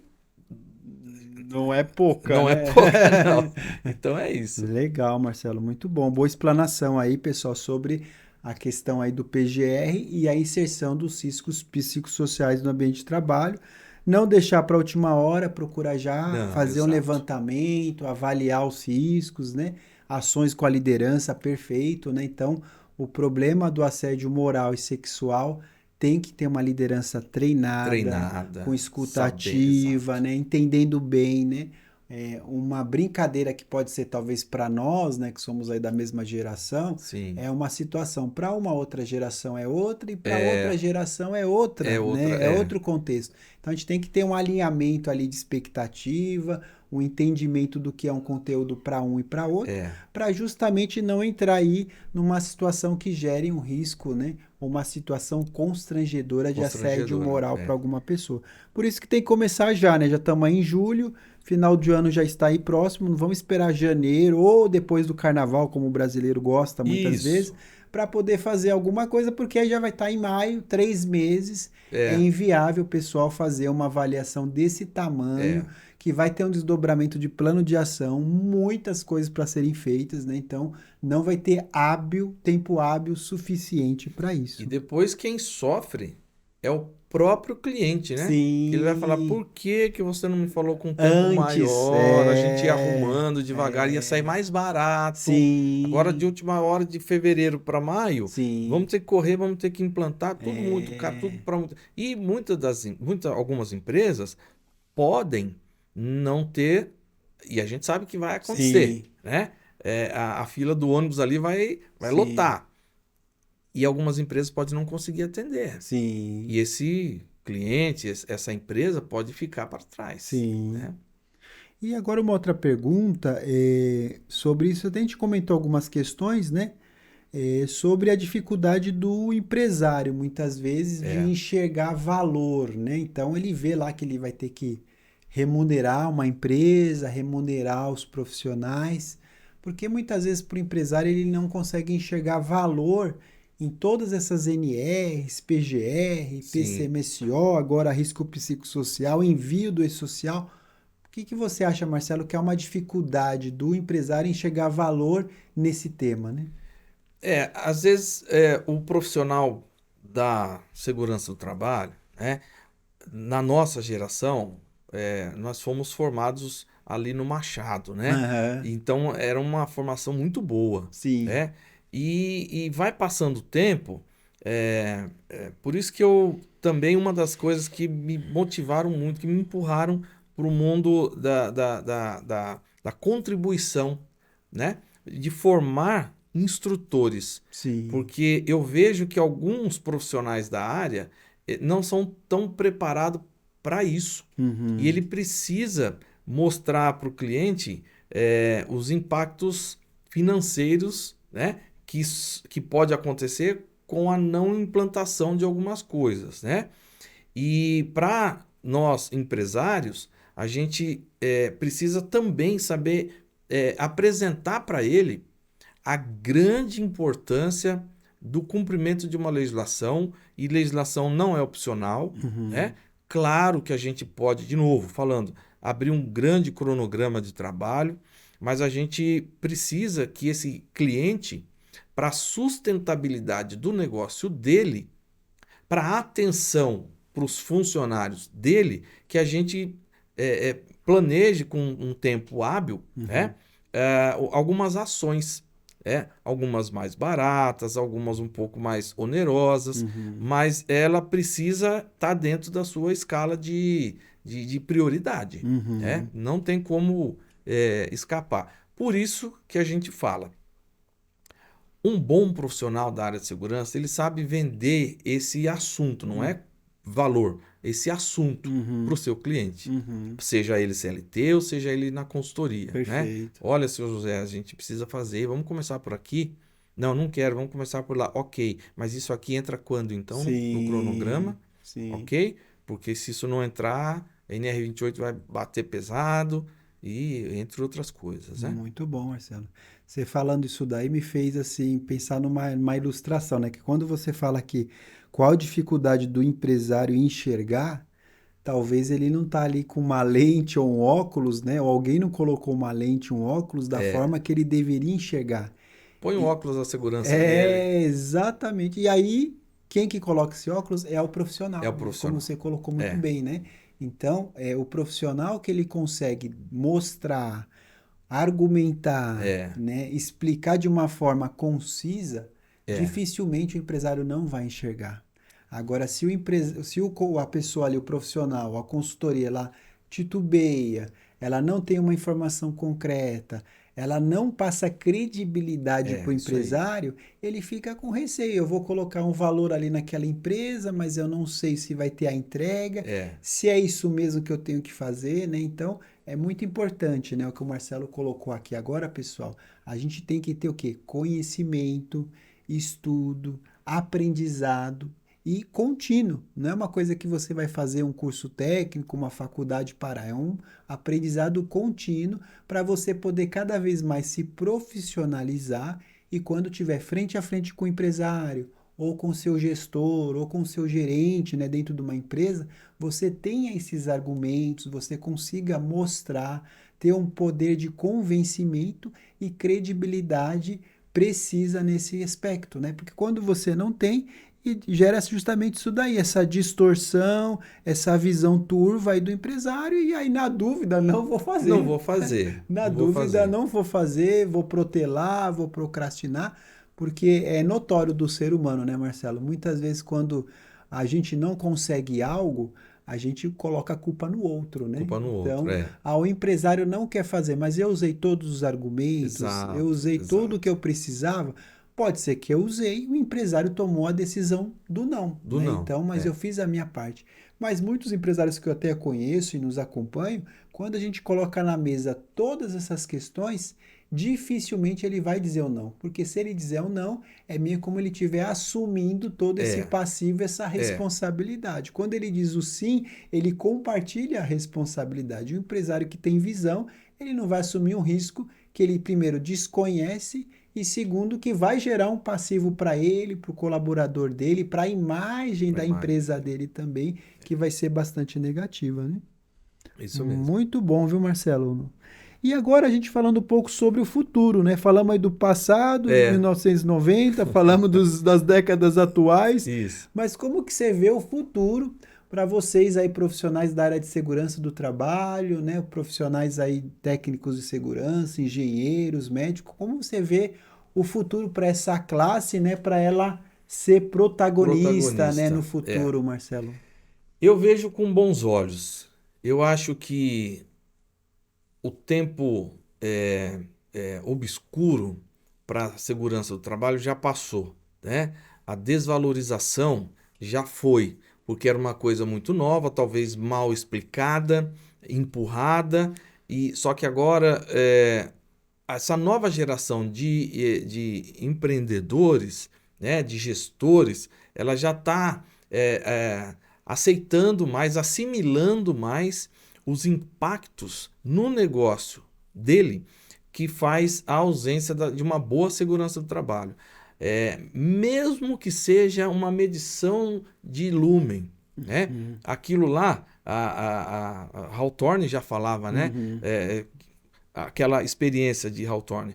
Não é pouca, não é né? pouca, não. Então é isso. Legal, Marcelo, muito bom. Boa explanação aí, pessoal, sobre a questão aí do PGR e a inserção dos riscos psicossociais no ambiente de trabalho. Não deixar para a última hora, procurar já Não, fazer um exato. levantamento, avaliar os riscos, né? Ações com a liderança, perfeito, né? Então, o problema do assédio moral e sexual tem que ter uma liderança treinada, com Treinada, escuta saber, ativa, exato. né? Entendendo bem, né? Uma brincadeira que pode ser talvez para nós, né, que somos aí da mesma geração, Sim. é uma situação. Para uma outra geração é outra e para outra É, geração é é outra, outra, né? É outro contexto. Então a gente tem que ter um alinhamento ali de expectativa, um entendimento do que é um conteúdo para um e para outro, é para justamente não entrar aí numa situação que gere um risco, né? Ou uma situação constrangedora de assédio constrangedora. moral para É. alguma pessoa. Por isso que tem que começar já, né? Já estamos aí em julho. Final de ano já está aí próximo, não vamos esperar janeiro ou depois do carnaval, como o brasileiro gosta muitas vezes, Isso. para poder fazer alguma coisa, porque aí já vai estar em maio, 3 meses. É É, inviável o pessoal fazer uma avaliação desse tamanho, é. que vai ter um desdobramento de plano de ação, muitas coisas para serem feitas, né? Então, não vai ter tempo hábil suficiente para E isso. depois quem sofre é o próprio cliente, né? Que ele vai falar, Sim, por que que você não me falou com um tempo antes, maior? A gente ia arrumando devagar, ia sair mais barato. Agora, de sim. última hora, de fevereiro para maio, Sim, vamos ter que correr, vamos ter que implantar tudo muito caro, tudo é, para... E algumas empresas podem não ter, e a gente sabe que vai acontecer, sim, né? A fila do ônibus ali vai sim, lotar. E algumas empresas podem não conseguir atender. E sim, esse cliente, essa empresa pode ficar para trás, sim. né? E agora uma outra pergunta sobre isso. Até a gente comentou algumas questões, né? Sobre a dificuldade do empresário, muitas vezes, de É, enxergar valor, né? Então ele vê lá que ele vai ter que remunerar uma empresa, remunerar os profissionais, porque muitas vezes para o empresário ele não consegue enxergar valor em todas essas NRs, PGR, sim. PCMSO, agora risco psicossocial, envio do e-social. O que você acha, Marcelo, que é uma dificuldade do empresário enxergar valor nesse tema, né? Às vezes o profissional da segurança do trabalho, né? Na nossa geração, nós fomos formados ali no Machado, né? Aham, Então era uma formação muito boa, sim, né? E vai passando o tempo, por isso que eu também, uma das coisas que me motivaram muito, que me empurraram para o mundo da contribuição, né? De formar instrutores, sim. porque eu vejo que alguns profissionais da área não são tão preparados para isso. E ele Uhum, precisa mostrar para o cliente os impactos financeiros, né, que pode acontecer com a não implantação de algumas coisas, né? E para nós empresários, a gente precisa também saber apresentar para ele a grande importância do cumprimento de uma legislação, e legislação não é opcional, uhum, né? Claro que a gente pode, de novo, falando, abrir um grande cronograma de trabalho, mas a gente precisa que esse cliente, para a sustentabilidade do negócio dele, para a atenção para os funcionários dele, que a gente planeje com um tempo hábil, uhum, né? Algumas ações, algumas mais baratas, algumas um pouco mais onerosas, uhum, mas ela precisa estar dentro da sua escala de prioridade, né? uhum, Não tem como escapar. Por isso que a gente fala, um bom profissional da área de segurança, ele sabe vender esse assunto, não é valor, esse assunto para o seu cliente. Seja ele CLT ou seja ele na consultoria. Né? Perfeito. Olha, seu José, a gente precisa fazer, vamos começar por aqui? Não quero, vamos começar por lá. Ok, mas isso aqui entra quando então no cronograma? Sim. Ok? Porque se isso não entrar, a NR28 vai bater pesado e entre outras coisas. Né? Muito bom, Marcelo. Você falando isso daí me fez assim pensar numa ilustração, né? Que quando você fala que qual a dificuldade do empresário em enxergar, talvez ele não tá ali com uma lente ou um óculos, né? Ou alguém não colocou uma lente, um óculos da forma que ele deveria enxergar. Põe o E óculos da segurança nele. exatamente. E aí, quem que coloca esse óculos é o profissional, É o né? Como profissional. você colocou muito É. bem, né? Então, é o profissional que ele consegue mostrar, argumentar, É. né? Explicar de uma forma concisa, É. dificilmente o empresário não vai enxergar. Agora, a pessoa ali, o profissional, a consultoria, ela titubeia, ela não tem uma informação concreta, ela não passa credibilidade para o Isso aí. empresário, ele fica com receio. Eu vou colocar um valor ali naquela empresa, mas eu não sei se vai ter a entrega, É. se é isso mesmo que eu tenho que fazer, né? Então, é muito importante, né? O que o Marcelo colocou aqui agora, pessoal. A gente tem que ter o quê? Conhecimento, estudo, aprendizado e contínuo. Não é uma coisa que você vai fazer um curso técnico, uma faculdade para. É um aprendizado contínuo para você poder cada vez mais se profissionalizar e quando tiver frente a frente com o empresário, ou com o seu gestor, ou com o seu gerente, né, dentro de uma empresa, você tenha esses argumentos, você consiga mostrar, ter um poder de convencimento e credibilidade precisa nesse aspecto, né? Porque quando você não tem, e gera justamente isso daí, essa distorção, essa visão turva aí do empresário, e aí na dúvida não vou fazer. Não vou fazer. Na Não vou dúvida fazer. não vou fazer, vou protelar, vou procrastinar, porque é notório do ser humano, né, Marcelo? Muitas vezes quando a gente não consegue algo, a gente coloca a culpa no outro, né? Culpa no outro, Então, é. o empresário não quer fazer, mas eu usei todos os argumentos, eu Exato, usei tudo o que exato. eu precisava. Pode ser que eu usei, o empresário tomou a decisão do não, Do né? não. Então, mas eu É. fiz a minha parte. Mas muitos empresários que eu até conheço e nos acompanham, quando a gente coloca na mesa todas essas questões, dificilmente ele vai dizer o não. Porque se ele dizer o não, é meio como ele estiver assumindo todo esse É. passivo, essa É. responsabilidade. Quando ele diz o sim, ele compartilha a responsabilidade. O empresário que tem visão, ele não vai assumir um risco que ele, primeiro, desconhece e, segundo, que vai gerar um passivo para ele, para o colaborador dele, para a imagem Pra da imagem. empresa dele também, que vai ser bastante negativa, né? Isso mesmo. Muito bom, viu, Marcelo? E agora a gente falando um pouco sobre o futuro, né? Falamos aí do passado, de É. 1990, falamos das décadas atuais, Isso. mas como que você vê o futuro para vocês aí profissionais da área de segurança do trabalho, né? Profissionais aí técnicos de segurança, engenheiros, médicos, como você vê o futuro para essa classe, né? Para ela ser protagonista, né? No Protagonista. É. futuro, Marcelo. Eu vejo com bons olhos. Eu acho que o tempo obscuro para a segurança do trabalho já passou, né? A desvalorização já foi, porque era uma coisa muito nova, talvez mal explicada, empurrada, e só que agora essa nova geração de empreendedores, né, de gestores, ela já está aceitando mais, assimilando mais os impactos no negócio dele que faz a ausência de uma boa segurança do trabalho. Mesmo que seja uma medição de lumen, né? Aquilo lá, a Hawthorne já falava, né? Aquela experiência de Hawthorne.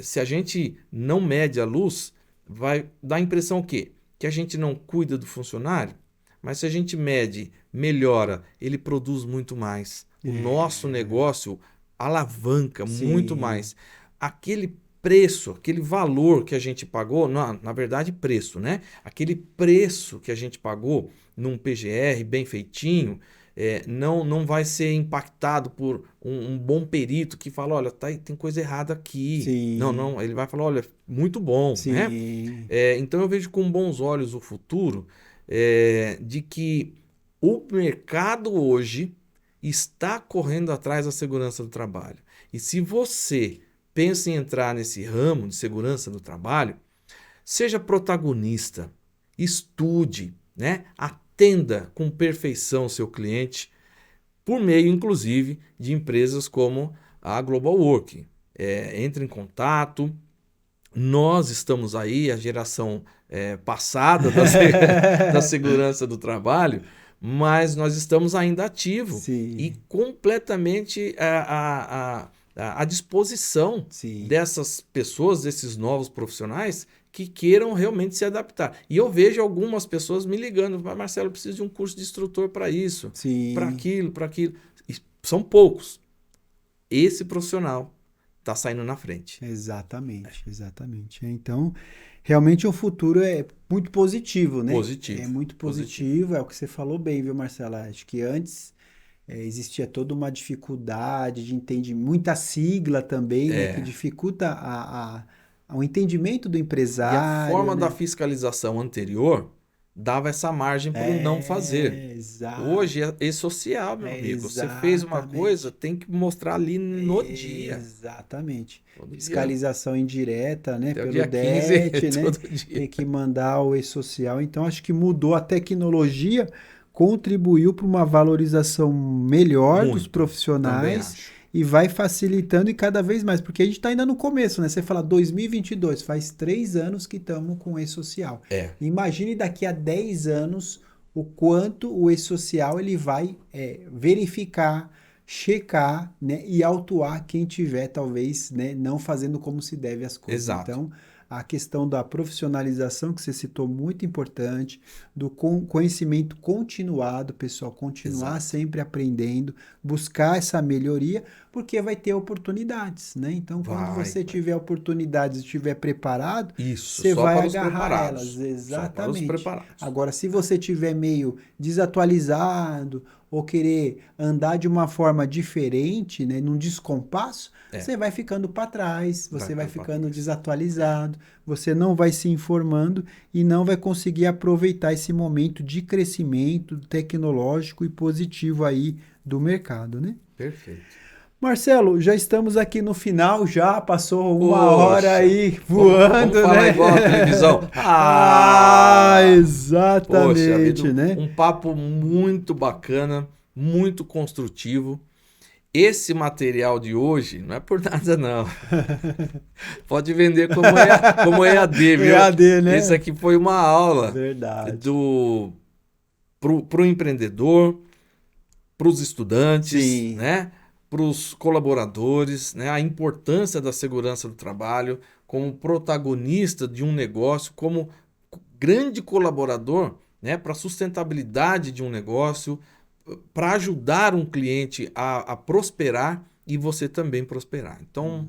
Se a gente não mede a luz, vai dar a impressão o quê? Que a gente não cuida do funcionário, mas se a gente mede, melhora, ele produz muito mais. O nosso negócio alavanca muito mais. Aquele preço, aquele valor que a gente pagou, na verdade preço, né? Aquele preço que a gente pagou num PGR bem feitinho, não vai ser impactado por um bom perito que fala, olha, tem coisa errada aqui. Sim. Não, ele vai falar, olha, muito bom, Sim. né? Então eu vejo com bons olhos o futuro de que o mercado hoje está correndo atrás da segurança do trabalho. E se você pensa em entrar nesse ramo de segurança do trabalho, seja protagonista, estude, né? Atenda com perfeição o seu cliente, por meio, inclusive, de empresas como a Global Work. Entre em contato. Nós estamos aí, a geração passada da segurança do trabalho, mas nós estamos ainda ativos e completamente à disposição dessas pessoas, desses novos profissionais que queiram realmente se adaptar. E eu vejo algumas pessoas me ligando, Marcelo, eu preciso de um curso de instrutor para isso, para aquilo, para aquilo. E são poucos. Esse profissional está saindo na frente. Exatamente. Então, realmente o futuro é muito positivo, né? Positivo. É muito positivo, é o que você falou bem, viu, Marcela? Acho que antes existia toda uma dificuldade de entender, muita sigla também, né, que dificulta o entendimento do empresário. E a forma né? da fiscalização anterior dava essa margem para o não fazer. Exato. Hoje é social, meu amigo. Você fez uma coisa, tem que mostrar ali no dia. Exatamente. Todo Fiscalização indireta, né? Até pelo dia 15, DET, né? todo dia. Tem que mandar o e-social. Então, acho que mudou a tecnologia, contribuiu para uma valorização melhor dos profissionais e vai facilitando e cada vez mais, porque a gente está ainda no começo, né? Você fala 2022, faz 3 anos que estamos com o e-social. Imagine daqui a 10 anos o quanto o e-social ele vai verificar, checar, né, e autuar quem tiver, talvez, né, não fazendo como se deve as coisas. Exato. Então, a questão da profissionalização que você citou, muito importante, do conhecimento continuado, pessoal, continuar sempre aprendendo, buscar essa melhoria, porque vai ter oportunidades, né? Então, quando você tiver oportunidades e estiver preparado, você vai agarrar elas. Exatamente. Agora, se você estiver meio desatualizado ou querer andar de uma forma diferente, né, num descompasso, você vai ficando para trás, você vai ficando desatualizado, você não vai se informando e não vai conseguir aproveitar esse momento de crescimento tecnológico e positivo aí do mercado, né? Perfeito. Marcelo, já estamos aqui no final, já passou uma hora aí voando, vamos falar né? igual a televisão. Exatamente, Poxa, né? Um papo muito bacana, muito construtivo. Esse material de hoje não é por nada, não. Pode vender como EAD, viu? EAD, né? Esse aqui foi uma aula. Verdade. Para o empreendedor, para os estudantes, né? Para os colaboradores, né? A importância da segurança do trabalho como protagonista de um negócio, como grande colaborador, né? Para a sustentabilidade de um negócio, para ajudar um cliente a prosperar e você também prosperar. Então,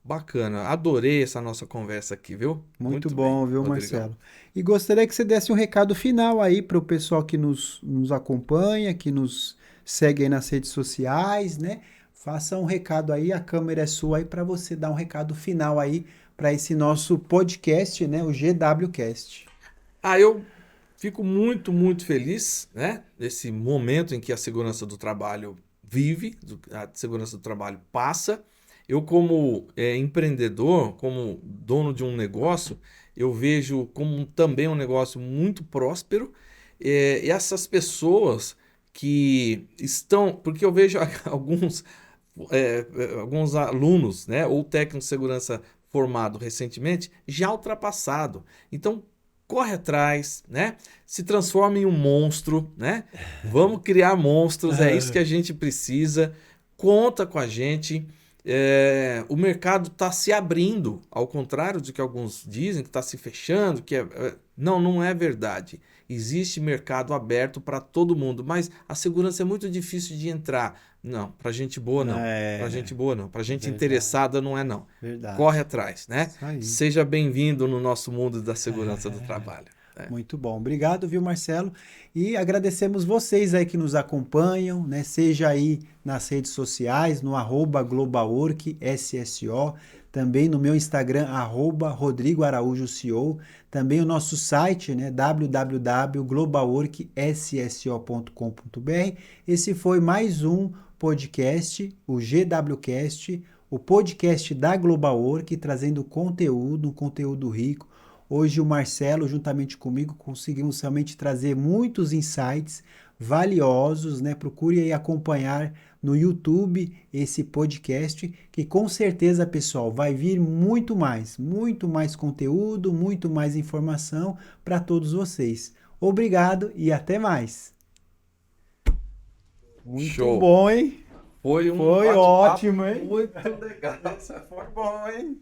bacana. Adorei essa nossa conversa aqui, viu? Muito bom, viu, Rodrigão? Marcelo? E gostaria que você desse um recado final aí para o pessoal que nos acompanha, que nos segue aí nas redes sociais, né? Faça um recado aí, a câmera é sua aí para você dar um recado final aí para esse nosso podcast, né? O GWcast. Eu fico muito, muito feliz, né? Nesse momento em que a segurança do trabalho vive, a segurança do trabalho passa. Eu, como empreendedor, como dono de um negócio, eu vejo como também um negócio muito próspero. E essas pessoas que estão... Porque eu vejo alguns alunos, né? Ou técnico de segurança formado recentemente, já ultrapassado. Então, corre atrás, né? Se transforma em um monstro, né? Vamos criar monstros, é isso que a gente precisa. Conta com a gente. O mercado está se abrindo, ao contrário do que alguns dizem, que está se fechando, não é verdade. Existe mercado aberto para todo mundo, mas a segurança é muito difícil de entrar. Não, para gente boa não. Para gente boa não. Para gente interessada não é não. Verdade. Corre atrás, né? Seja bem-vindo no nosso mundo da segurança do trabalho. Muito bom. Obrigado, viu, Marcelo? E agradecemos vocês aí que nos acompanham, né? Seja aí nas redes sociais, no @globalwork_sso, também no meu Instagram, @RodrigoAraújoCEO, também o nosso site, né? www.globalworksso.com.br. Esse foi mais um podcast, o GWCast, o podcast da Global Work, trazendo conteúdo, um conteúdo rico. Hoje o Marcelo, juntamente comigo, conseguimos realmente trazer muitos insights valiosos, né? Procure aí acompanhar no YouTube esse podcast, que com certeza, pessoal, vai vir muito mais conteúdo, muito mais informação para todos vocês. Obrigado e até mais. Muito Show. bom, hein? Foi um Foi bate-papo ótimo, hein? muito legal. Foi bom, hein?